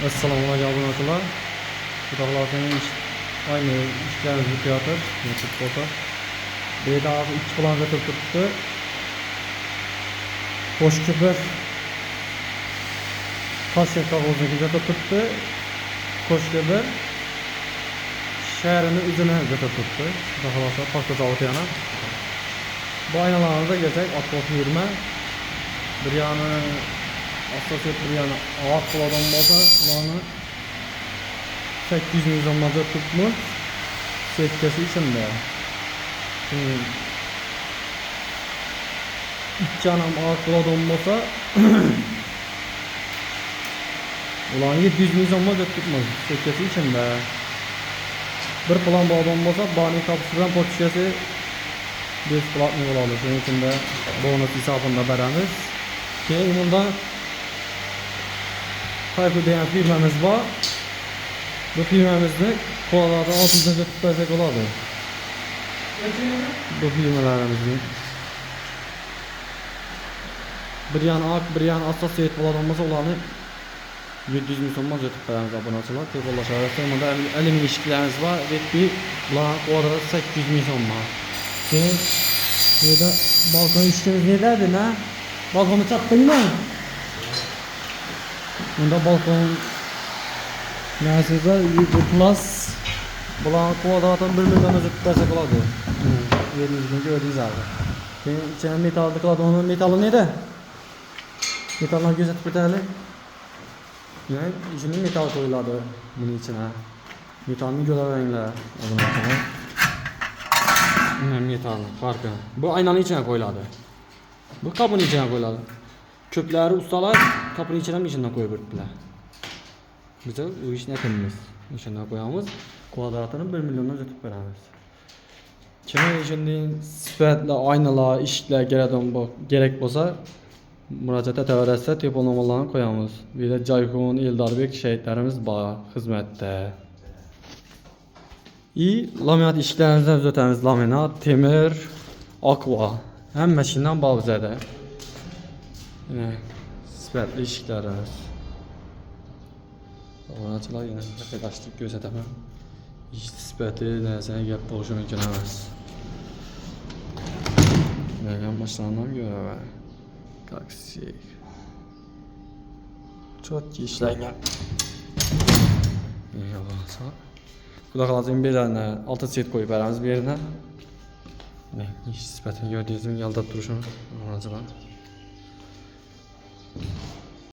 Assalomu alaykum abunatlar. Xudolarning aynı işlerimiz bitiyordur. YouTube foto. Bir daha iki plan tuttu. Hoş küpür. Kaset kağıdını güzel tuttu. Hoş küpür. Şehrini üzerine götür tuttu. Xudolarsa farklı zavut yana. Bu aynalarda gelecek aktif yürüme. Bir yanı asosiyet bir yana ağır kuladan olsa kulağını 800 mizanlarda tutmuş setkesi içinde. İki anam ağır kuladan olsa ulan 700 mizanlarda tutmaz setkesi içinde. Bir plan bağdan olsa bani kapısından potişesi bir kulak ne olalım. Şunun içinde bonus hesabında beremiz. Keyin bunda Tayfur degan firmamiz var. Bu firmamizni qo'llarda oltinda tutsak bo'ladi. Bu firmalarimizni bir yan ak, bir yan asosiyet bo'ladigan bo'lsa, ularni 700 ming so'mga yetib qo'yamiz obunachilar. Telefonlashadi. Bunda alyumin eshiklarimiz bor. Retbi bular qo'lida 800 ming so'mga. Keyin bu yerda balkon eshigimiz nerede na? Balkonu çattыңmы? Bunda balkon nasılsa plus bulan kvadratın 1 milyon özür tutarsak oladı. Yerinizde gördüğünüz abi. Benim içine metallı kaladı, onun metalı neydi? Metalına göz atıp bir tane. Yani içine metal koyuladı bunun içine. Metalını görevenler. Metal farkı. Bu aynanın içine koyuladı. Bu kapının içine koyuladı. Köpleri ustalar kapının içine koyuyorlar. Biz o iş ne kendimiz içine koyamız. Kvadratını 1 milyondan ötüp veremiz. Kimi şimdi sifatli aynalar, işler gerek olsa müracaat ederse telefon numaralarını koyamız. Bir de Cayhun, Eldarbek şehitlerimiz var hizmette. Laminat işlerimizden ötemiz laminat, temir, aqua. Hem meşinden bağlıcadır. Yine sifatli işlerimiz. Onaçılar yine arkadaşlık gözetemem. İş sifatli neresine gap buluşu mümkün emas. Vergen başlarından göre var. Kaksik. Çok işlengen. İyi olsa. Kuda kalacağım bir yerine altı set koyup veremiz bir yerine. İş sifatini gördüğünüz gibi yalda duruşum. Onaçılar.